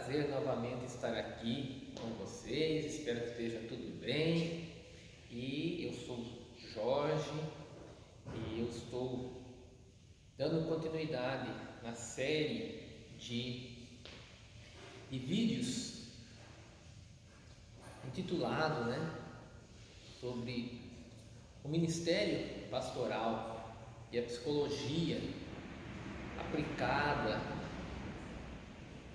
prazer novamente estar aqui com vocês, espero que esteja tudo bem. E eu sou Jorge e eu estou dando continuidade na série de vídeos intitulado, sobre o ministério pastoral e a psicologia aplicada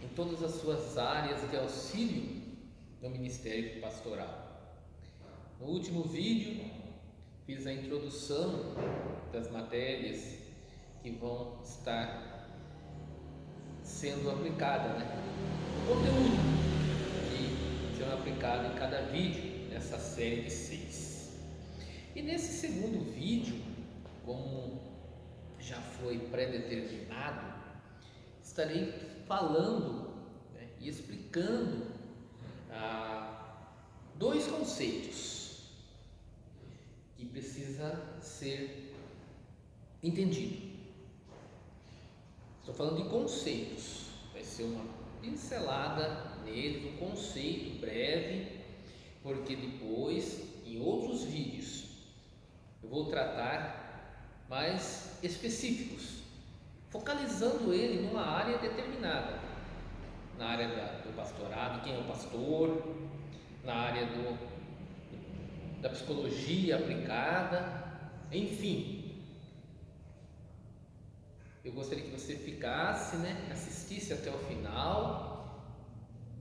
em todas as suas áreas de auxílio no ministério pastoral. No último vídeo fiz a introdução das matérias que vão estar sendo aplicadas, o conteúdo que será aplicado em cada vídeo nessa série de 6. E nesse segundo vídeo, como já foi pré-determinado, estarei falando e explicando dois conceitos que precisa ser entendido. Estou falando de conceitos, vai ser uma pincelada neles, um conceito breve, porque depois, em outros vídeos, eu vou tratar mais específicos, focalizando ele numa área determinada, na área do pastorado, quem é o pastor, na área da psicologia aplicada, enfim. Eu gostaria que você ficasse, assistisse até o final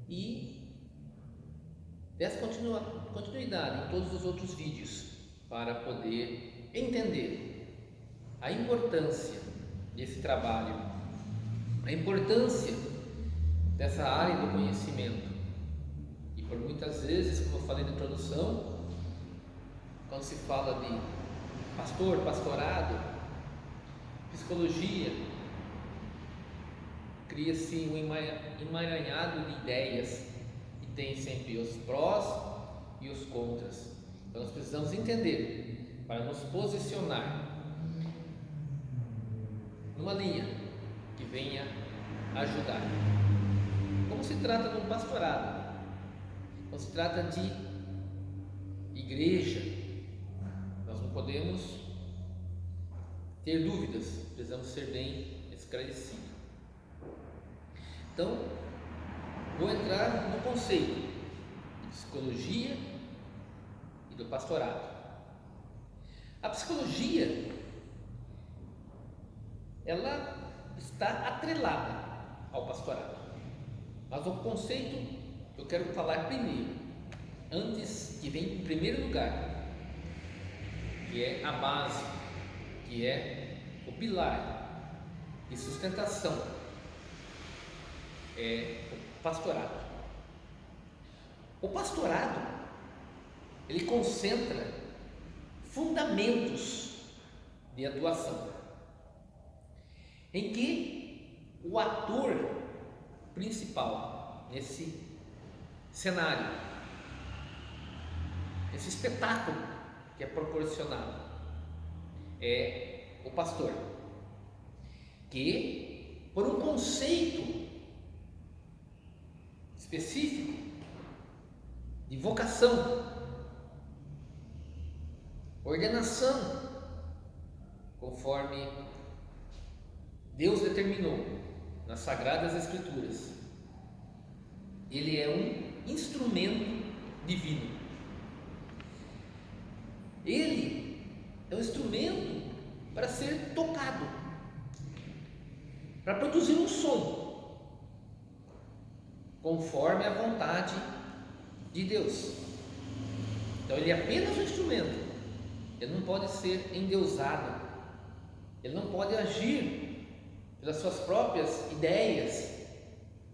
e desse continuidade em todos os outros vídeos para poder entender a importância desse trabalho, a importância dessa área do conhecimento. E por muitas vezes, como eu falei na introdução, quando se fala de pastor, pastorado, psicologia, cria-se um emaranhado de ideias e tem sempre os prós e os contras. Então nós precisamos entender para nos posicionar numa linha que venha ajudar. Como se trata de um pastorado, como se trata de igreja, nós não podemos ter dúvidas, precisamos ser bem esclarecidos. Então, vou entrar no conceito de psicologia e do pastorado. A psicologia, ela está atrelada ao pastorado, mas o conceito que eu quero falar primeiro, antes, que vem em primeiro lugar, que é a base, que é o pilar de sustentação, é o pastorado. O pastorado, ele concentra fundamentos de atuação, em que o ator principal nesse cenário, esse espetáculo que é proporcionado, é o pastor, que por um conceito específico de vocação, ordenação, conforme Deus determinou nas Sagradas Escrituras, ele é um instrumento divino. Ele é um instrumento para ser tocado, para produzir um som, conforme a vontade de Deus. Então ele é apenas um instrumento, ele não pode ser endeusado, ele não pode agir pelas suas próprias ideias,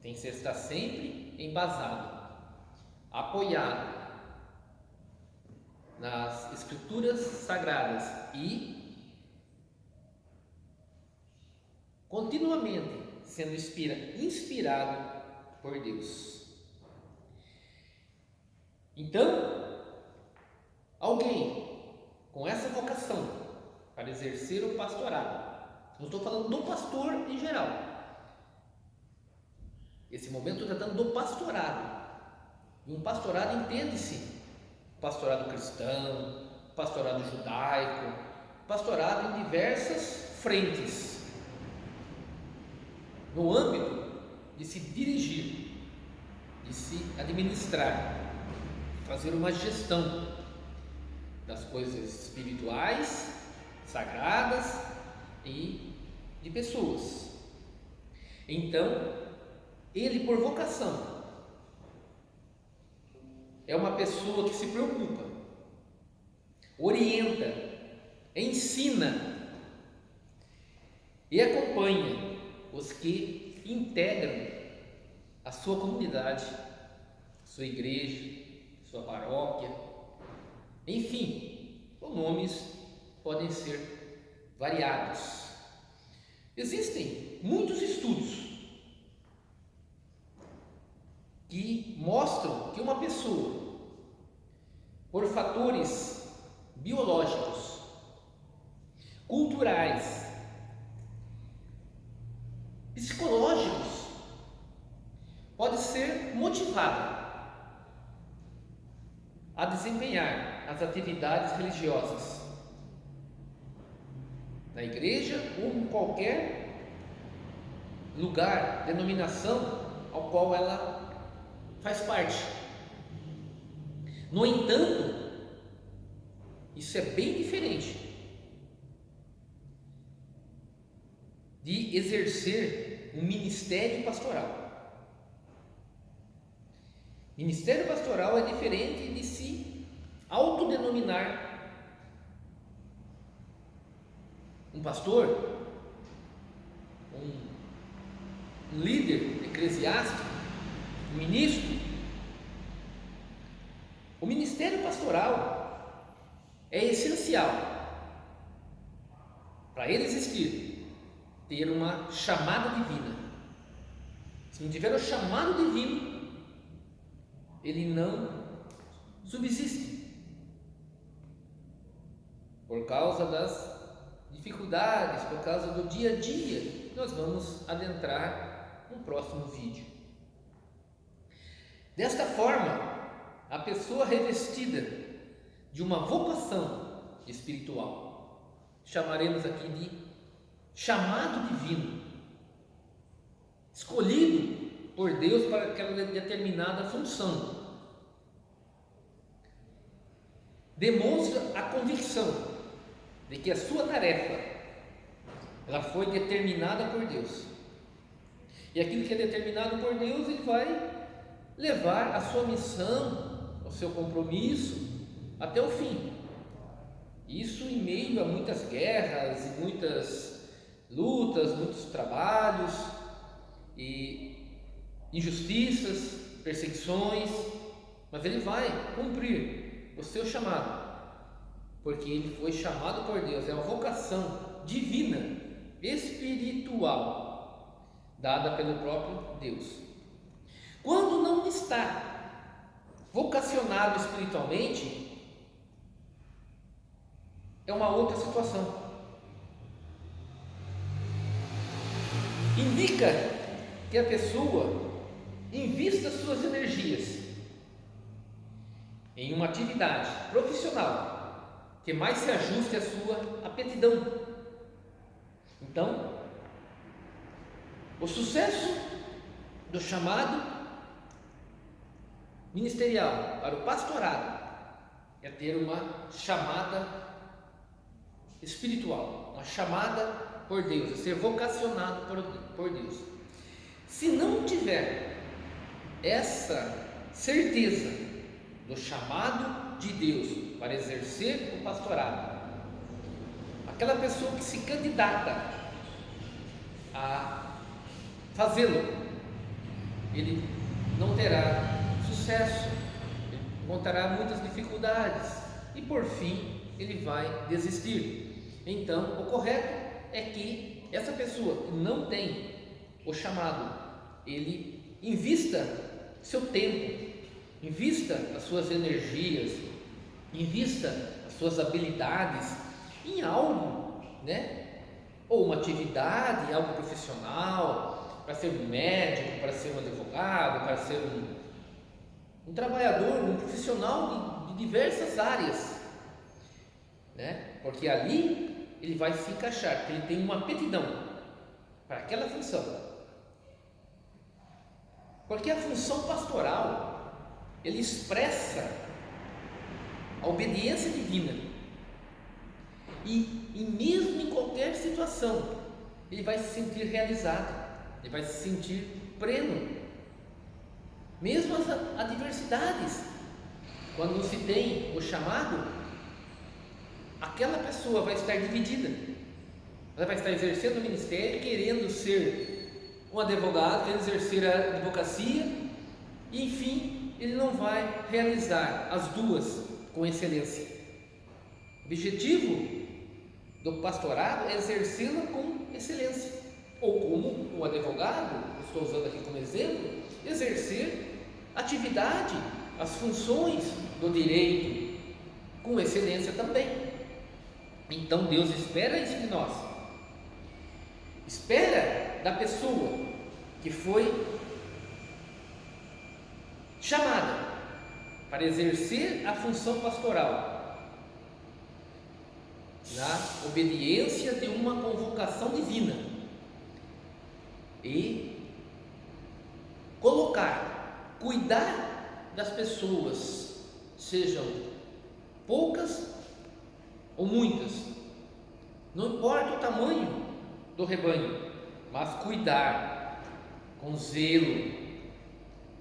tem que estar sempre embasado, apoiado nas Escrituras Sagradas e continuamente sendo inspirado por Deus. Então, alguém com essa vocação para exercer o pastorado, não estou falando do pastor em geral, Esse momento tratando do pastorado. E um pastorado entende-se pastorado cristão, pastorado judaico, pastorado em diversas frentes, no âmbito de se dirigir, de se administrar, fazer uma gestão das coisas espirituais, sagradas e de pessoas. Então, ele, por vocação, é uma pessoa que se preocupa, orienta, ensina e acompanha os que integram a sua comunidade, sua igreja, sua paróquia, enfim, os nomes podem ser variados. Existem muitos estudos que mostram que uma pessoa, por fatores biológicos, culturais, psicológicos, pode ser motivada a desempenhar as atividades religiosas na igreja ou em qualquer lugar, denominação ao qual ela faz parte. No entanto, isso é bem diferente de exercer um ministério pastoral. Ministério pastoral é diferente de se autodenominar um pastor, um líder eclesiástico, um ministro. O ministério pastoral é essencial para ele existir, ter uma chamada divina. Se não tiver o chamado divino, ele não subsiste, por causa das dificuldades, por causa do dia a dia. Nós vamos adentrar no próximo vídeo. Desta forma, a pessoa revestida de uma vocação espiritual, chamaremos aqui de chamado divino, escolhido por Deus para aquela determinada função, demonstra a convicção de que a sua tarefa ela foi determinada por Deus, e aquilo que é determinado por Deus, ele vai levar a sua missão, o seu compromisso até o fim. Isso em meio a muitas guerras e muitas lutas, muitos trabalhos e injustiças, perseguições, mas ele vai cumprir o seu chamado, porque ele foi chamado por Deus. É uma vocação divina, espiritual, dada pelo próprio Deus. Quando não está vocacionado espiritualmente, é uma outra situação. Indica que a pessoa invista suas energias em uma atividade profissional que mais se ajuste à sua aptidão. Então, o sucesso do chamado ministerial para o pastorado é ter uma chamada espiritual, uma chamada por Deus, é ser vocacionado por Deus. Se não tiver essa certeza do chamado de Deus para exercer o pastorado, aquela pessoa que se candidata a fazê-lo, ele não terá sucesso, ele encontrará muitas dificuldades e por fim ele vai desistir. Então, o correto é que essa pessoa que não tem o chamado, ele invista seu tempo, invista as suas energias, invista as suas habilidades em algo, né? Ou uma atividade, algo profissional, para ser um médico, para ser um advogado, para ser um trabalhador, um profissional de diversas áreas, né? Porque ali ele vai se encaixar, porque ele tem uma aptidão para aquela função. Porque a função pastoral, ele expressa a obediência divina, e mesmo em qualquer situação ele vai se sentir realizado, ele vai se sentir pleno, mesmo as adversidades. Quando se tem o chamado, aquela pessoa vai estar dividida, ela vai estar exercendo o ministério, querendo ser um advogado, querendo exercer a advocacia, e enfim, ele não vai realizar as duas com excelência. O objetivo do pastorado é exercê-la com excelência, ou como o advogado, estou usando aqui como exemplo, exercer atividade, as funções do direito com excelência também. Então Deus espera isso de nós, espera da pessoa que foi chamada para exercer a função pastoral na obediência de uma convocação divina e cuidar das pessoas, sejam poucas ou muitas, não importa o tamanho do rebanho, mas cuidar com zelo,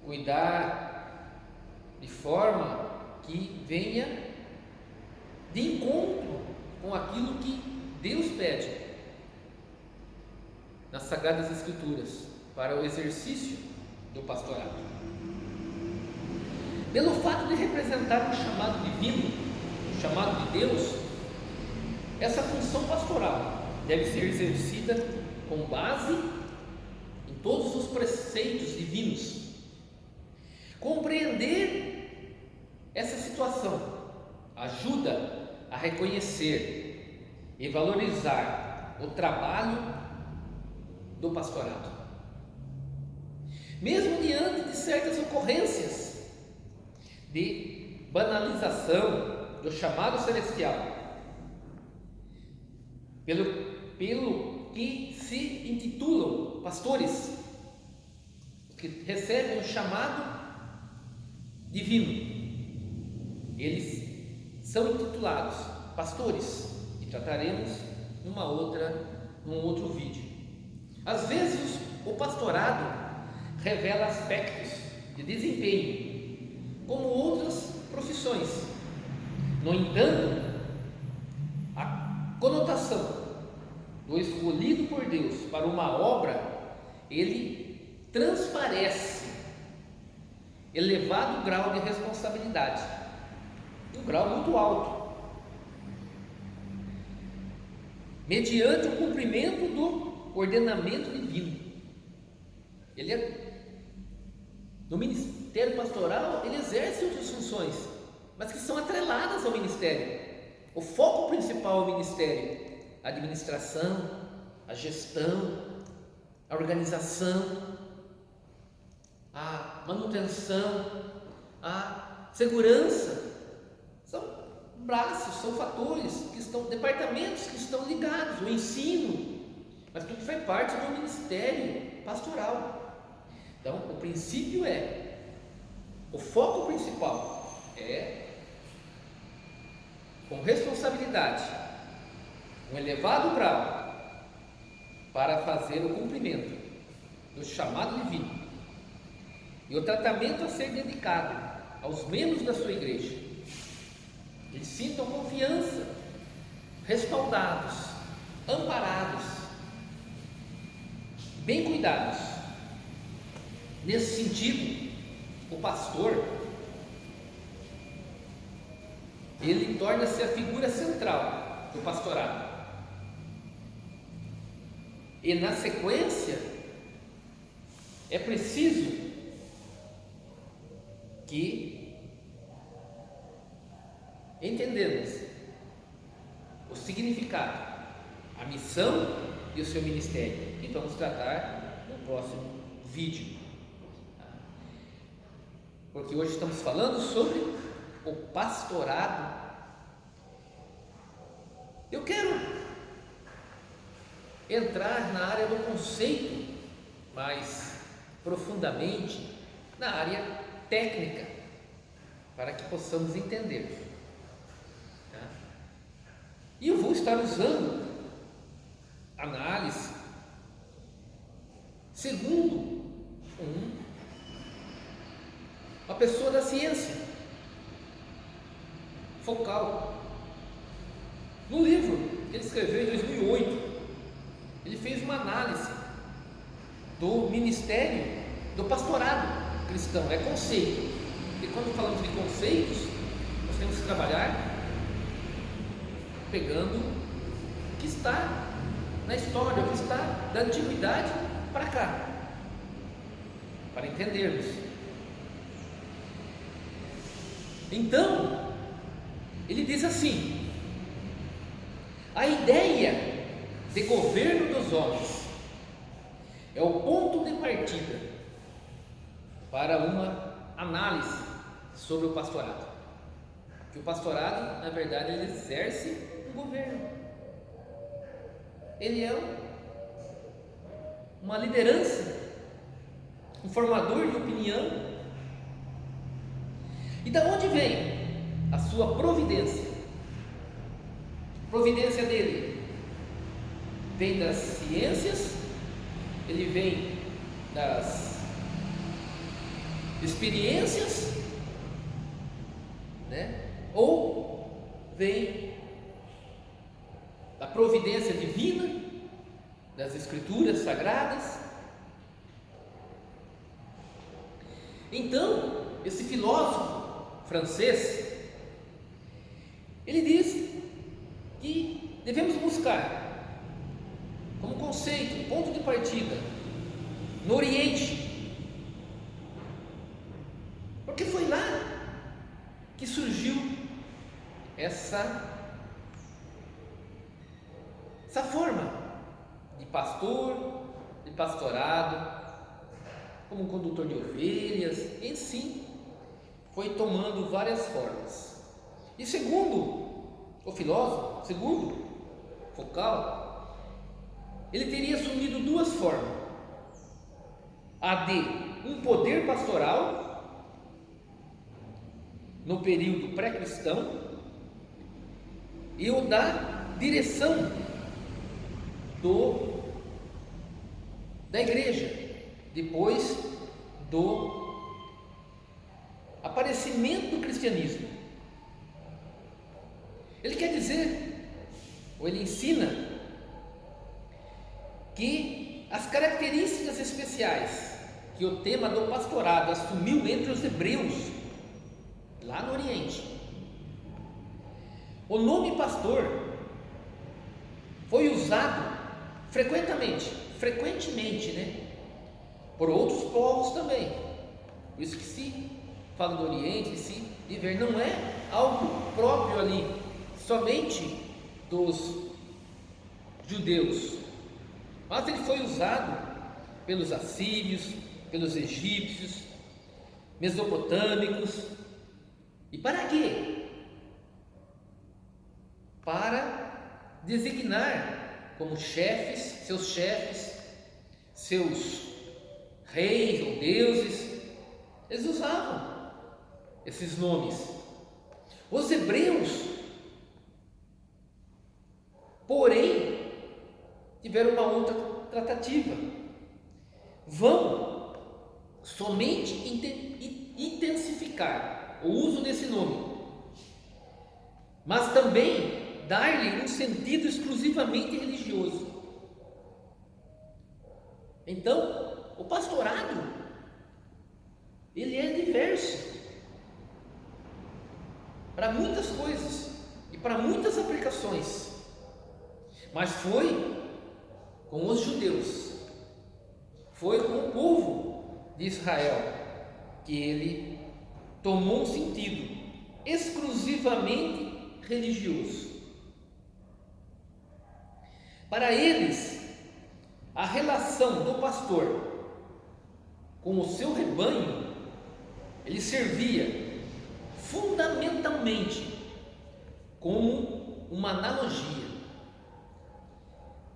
cuidar de forma que venha de encontro com aquilo que Deus pede nas Sagradas Escrituras para o exercício do pastorado. Pelo fato de representar um chamado divino, um chamado de Deus, essa função pastoral deve ser exercida com base em todos os preceitos divinos. Compreender essa situação ajuda a reconhecer e valorizar o trabalho do pastorado. Mesmo diante de certas ocorrências de banalização do chamado celestial, pelo que se intitulam pastores, que recebem o chamado divino, eles são intitulados pastores, e trataremos num outro vídeo. Às vezes o pastorado revela aspectos de desempenho como outras profissões. No entanto, a conotação do escolhido por Deus para uma obra, ele transparece elevado grau de responsabilidade, um grau muito alto, mediante o cumprimento do ordenamento divino. No ministério pastoral, ele exerce outras funções, mas que são atreladas ao ministério. O foco principal do ministério: a administração, a gestão, a organização, a manutenção, a segurança. São braços, são fatores departamentos que estão ligados, o ensino, mas tudo faz parte do ministério pastoral. Então, o princípio o foco principal é, com responsabilidade, um elevado grau, para fazer o cumprimento do chamado divino e o tratamento a ser dedicado aos membros da sua igreja. Eles sintam confiança, respaldados, amparados, bem cuidados. Nesse sentido, o pastor, ele torna-se a figura central do pastorado. E na sequência, é preciso que entendemos o significado, a missão e o seu ministério, que vamos tratar no próximo vídeo, porque hoje estamos falando sobre o pastorado. Eu quero entrar na área do conceito mais profundamente, na área técnica, para que possamos entender. E eu vou estar usando análise segundo uma pessoa da ciência, Foucault. No livro que ele escreveu em 2008, ele fez uma análise do ministério do pastorado cristão. É conceito, e quando falamos de conceitos, nós temos que trabalhar pegando o que está na história, o que está da antiguidade para cá, para entendermos. Então, ele diz assim: a ideia de governo dos homens é o ponto de partida para uma análise sobre o pastorado. Que o pastorado, na verdade, ele exerce um governo. Ele é uma liderança, um formador de opinião. E da onde vem a sua providência? A providência dele vem das ciências, ele vem das experiências, ou vem da providência divina, das escrituras sagradas? Então, esse filósofo francês, ele diz que devemos buscar como conceito, ponto de partida, no Oriente, porque foi lá que surgiu essa forma de pastor, de pastorado, como um condutor de ovelhas, em si, foi tomando várias formas. E segundo o filósofo, segundo Foucault, ele teria assumido duas formas: a de um poder pastoral no período pré-cristão e o da direção da igreja depois do aparecimento do cristianismo. Ele quer dizer, ou ele ensina, que as características especiais que o tema do pastorado assumiu entre os hebreus lá no Oriente. O nome pastor foi usado frequentemente, por outros povos também. Por isso que se fala do Oriente, não é algo próprio ali, somente dos judeus, mas ele foi usado pelos assírios, pelos egípcios, mesopotâmicos. E para quê? Para designar como chefes, seus reis ou deuses. Eles usavam esses nomes. Os hebreus, porém, tiveram uma outra tratativa. Vão somente intensificar o uso desse nome, mas também dar-lhe um sentido exclusivamente religioso. Então, o pastorado, ele é diverso para muitas coisas e para muitas aplicações, mas foi com os judeus, foi com o povo de Israel que ele tomou um sentido exclusivamente religioso. Para eles, a relação do pastor com o seu rebanho, ele servia fundamentalmente como uma analogia.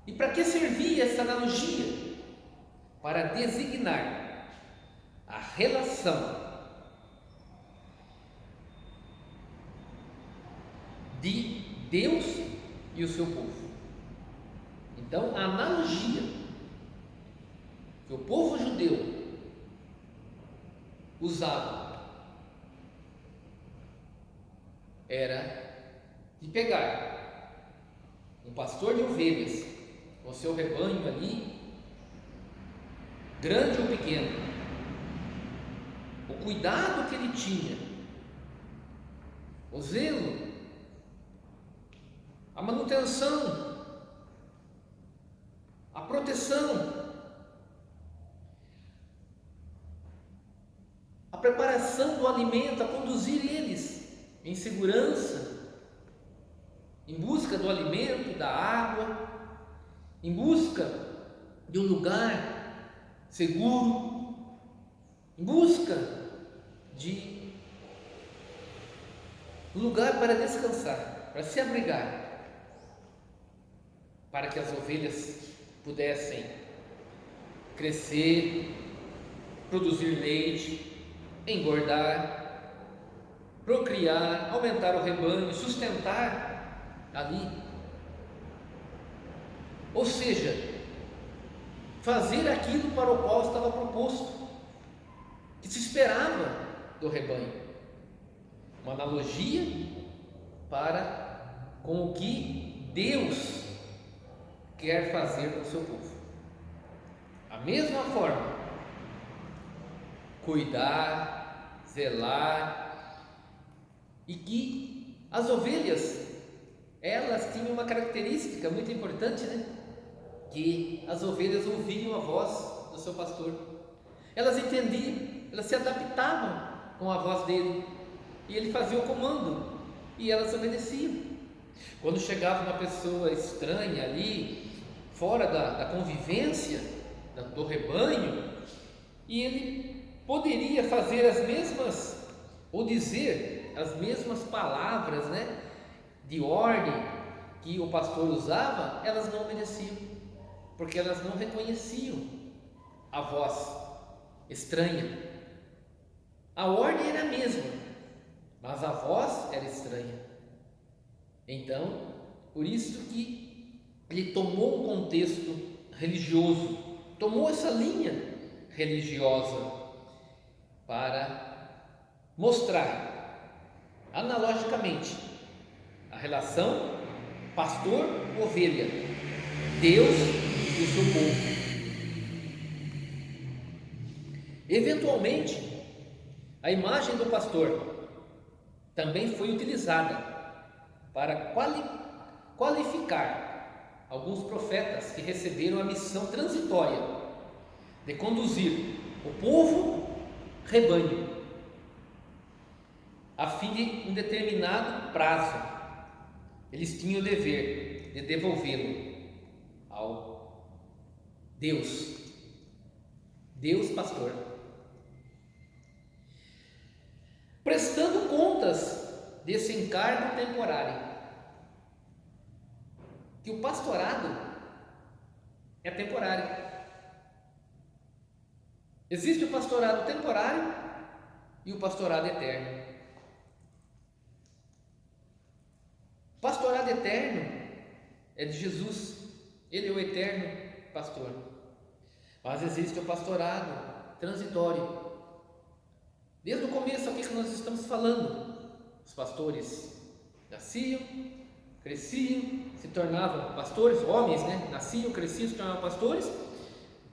E para que servia essa analogia? Para designar a relação de Deus e o seu povo. Então, a analogia que o povo judeu usava era de pegar um pastor de ovelhas com o seu rebanho ali, grande ou pequeno, o cuidado que ele tinha, o zelo, a manutenção, a proteção, a preparação do alimento, a conduzir eles em segurança, em busca do alimento, da água, em busca de um lugar seguro, em busca de um lugar para descansar, para se abrigar, para que as ovelhas pudessem crescer, produzir leite, engordar, procriar, aumentar o rebanho, sustentar ali. Ou seja, fazer aquilo para o qual estava proposto, que se esperava do rebanho. Uma analogia para com o que Deus quer fazer com o seu povo. A mesma forma, cuidar, zelar, e que as ovelhas, elas tinham uma característica muito importante, né? Que as ovelhas ouviam a voz do seu pastor, elas entendiam, elas se adaptavam com a voz dele, e ele fazia o comando, e elas obedeciam. Quando chegava uma pessoa estranha ali, fora da convivência do rebanho, e ele poderia fazer as mesmas, ou dizer as mesmas palavras, né, de ordem que o pastor usava, elas não obedeciam, porque elas não reconheciam a voz estranha. A ordem era a mesma, mas a voz era estranha. Então, por isso que ele tomou um contexto religioso, tomou essa linha religiosa para mostrar analogicamente a relação pastor-ovelha, Deus e o seu povo. Eventualmente, a imagem do pastor também foi utilizada para qualificar alguns profetas que receberam a missão transitória de conduzir o povo rebanho a fim de um determinado prazo. Eles tinham o dever de devolvê-lo ao Deus pastor, prestando contas desse encargo temporário. Que o pastorado é temporário. Existe o pastorado temporário e o pastorado eterno. O pastorado eterno é de Jesus, ele é o eterno pastor. Mas existe o pastorado transitório. Desde o começo aqui que nós estamos falando, os pastores nasciam, cresciam, se tornavam pastores, homens, né? Nasciam, cresciam, se tornavam pastores,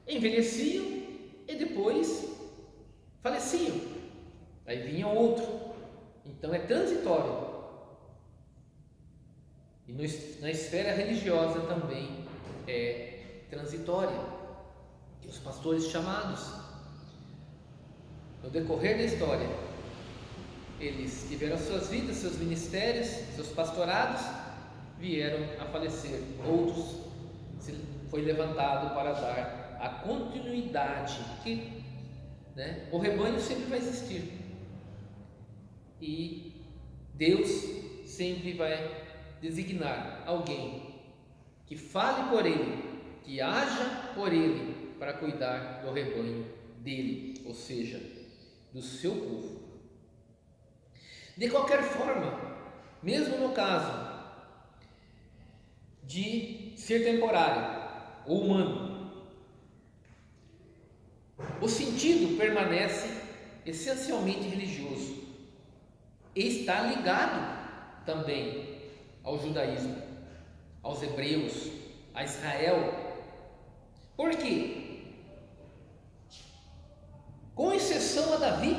envelheciam e depois faleciam. Aí vinha outro. Então é transitório. E na esfera religiosa também é transitória. E os pastores chamados, no decorrer da história, eles tiveram suas vidas, seus ministérios, seus pastorados, vieram a falecer. Outros foi levantado para dar a continuidade, que né? O rebanho sempre vai existir e Deus sempre vai designar alguém que fale por ele, que haja por ele para cuidar do rebanho dele, ou seja, do seu povo. De qualquer forma, mesmo no caso de ser temporário ou humano, o sentido permanece essencialmente religioso e está ligado também ao judaísmo, aos hebreus, a Israel. Por quê? Com exceção a Davi,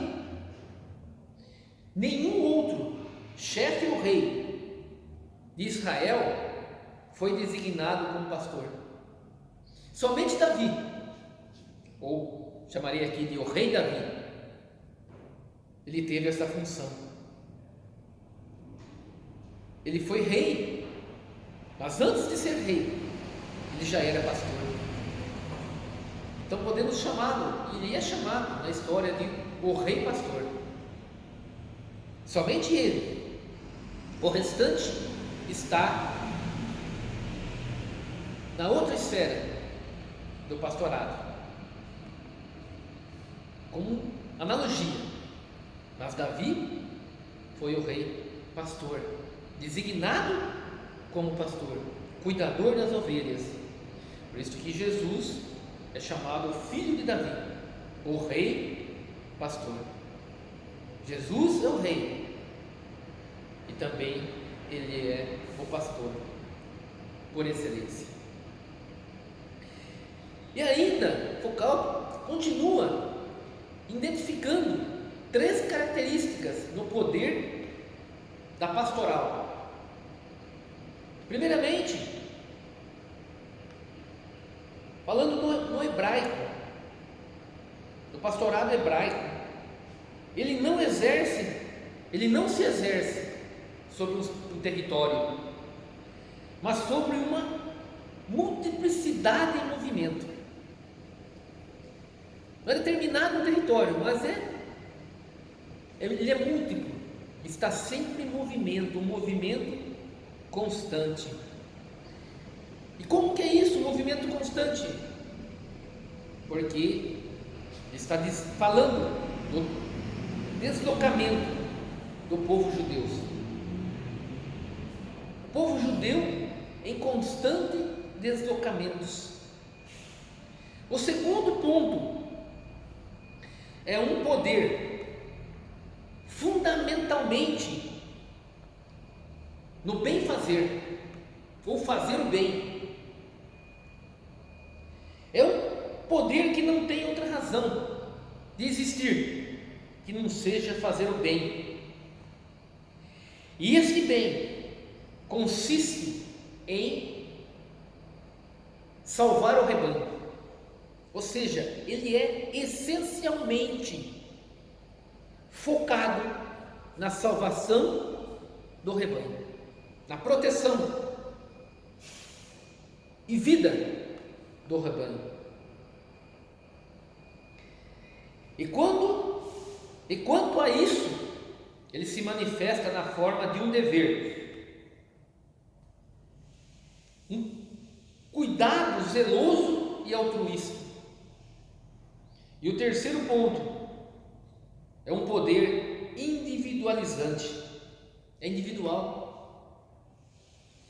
nenhum outro chefe ou rei de Israel foi designado como pastor. Somente Davi, ou chamaria aqui de o rei Davi, ele teve essa função. Ele foi rei, mas antes de ser rei, ele já era pastor. Então podemos chamá-lo, ele é chamado na história de o rei pastor. Somente ele. O restante está na outra esfera do pastorado, como analogia. Mas Davi foi o rei pastor, designado como pastor, cuidador das ovelhas. Por isso que Jesus é chamado filho de Davi, o rei pastor. Jesus é o rei e também ele é o pastor por excelência. E ainda, Foucault continua identificando 3 características no poder da pastoral. Primeiramente, falando no hebraico, no pastorado hebraico, ele não se exerce sobre um território, mas sobre uma multiplicidade em movimento. Não é determinado um território, mas ele é múltiplo, está sempre em movimento, um movimento constante. E como que é isso, um movimento constante? Porque está falando do deslocamento do povo judeu. O povo judeu em constante deslocamentos. O segundo ponto é um poder fundamentalmente no bem fazer, ou fazer o bem. É um poder que não tem outra razão de existir que não seja fazer o bem. E esse bem consiste em salvar o rebanho, ou seja, ele é essencialmente focado na salvação do rebanho, na proteção e vida do rebanho. E quanto a isso, ele se manifesta na forma de um dever, um cuidado zeloso e altruísta. E o terceiro ponto é um poder individualizante, é individual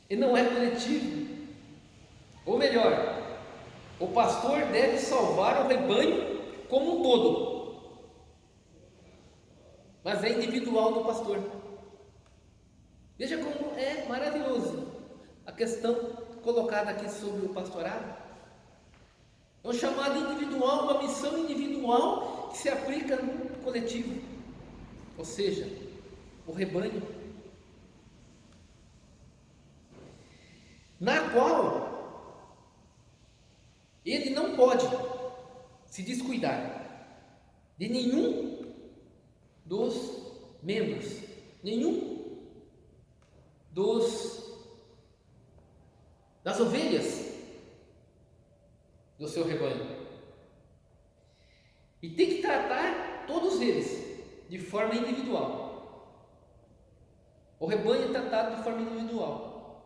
e não é coletivo. Ou melhor, o pastor deve salvar o rebanho como um todo, mas é individual do pastor. Veja como é maravilhoso a questão colocada aqui sobre o pastorado. É um chamado individual, uma missão individual que se aplica no coletivo, ou seja, o rebanho, na qual ele não pode se descuidar de nenhum dos membros, nenhum das ovelhas do seu rebanho, e tem que tratar todos eles de forma individual. O rebanho é tratado de forma individual.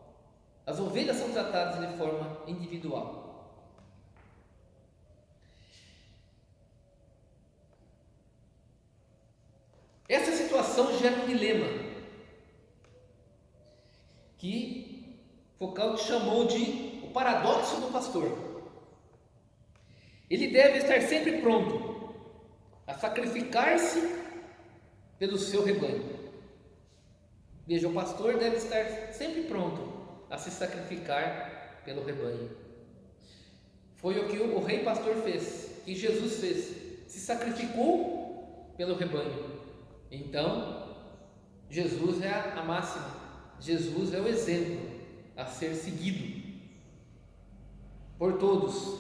As ovelhas são tratadas de forma individual. Essa situação gera um dilema que Foucault chamou de o paradoxo do pastor. Ele deve estar sempre pronto a sacrificar-se pelo seu rebanho. Veja, o pastor deve estar sempre pronto a se sacrificar pelo rebanho. Foi o que o rei pastor fez, que Jesus fez, se sacrificou pelo rebanho. Então, Jesus é a máxima, Jesus é o exemplo a ser seguido por todos.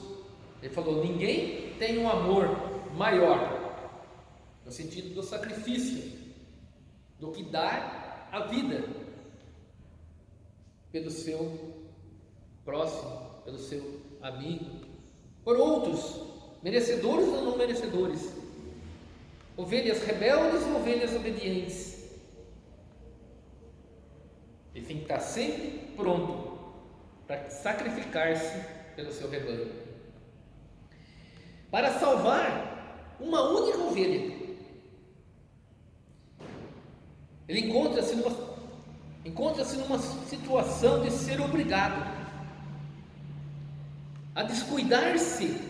Ele falou: ninguém tem um amor maior, no sentido do sacrifício, do que dar a vida pelo seu próximo, pelo seu amigo, por outros, merecedores ou não merecedores, ovelhas rebeldes ou ovelhas obedientes. Ele tem que estar sempre pronto para sacrificar-se pelo seu rebanho, para salvar uma única ovelha. Ele encontra-se numa situação de ser obrigado a descuidar-se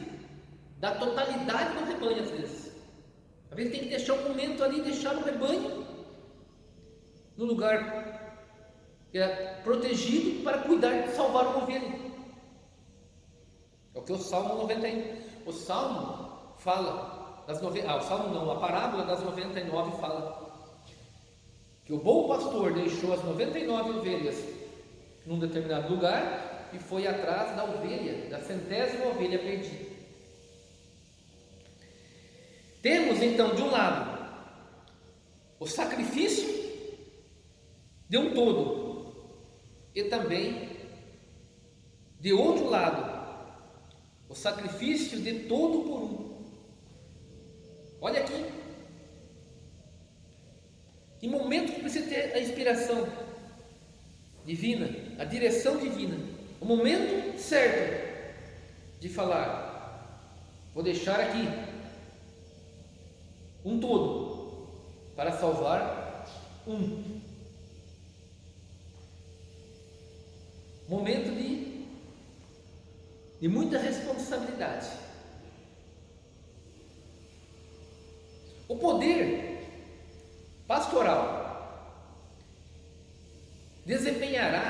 da totalidade do rebanho. Às vezes tem que deixar um momento ali, deixar o rebanho no lugar que é protegido para cuidar, salvar uma ovelha. É o que o Salmo 91. O Salmo fala das o Salmo não, a parábola das 99 fala que o bom pastor deixou as 99 ovelhas num determinado lugar e foi atrás da ovelha, da 100ª ovelha perdida. Temos então de um lado o sacrifício de um todo, e também de outro lado o sacrifício de todo por um. Olha aqui, que momento que precisa ter a inspiração divina, a direção divina, o momento certo de falar: vou deixar aqui um todo para salvar um. Momento de muita responsabilidade. O poder pastoral desempenhará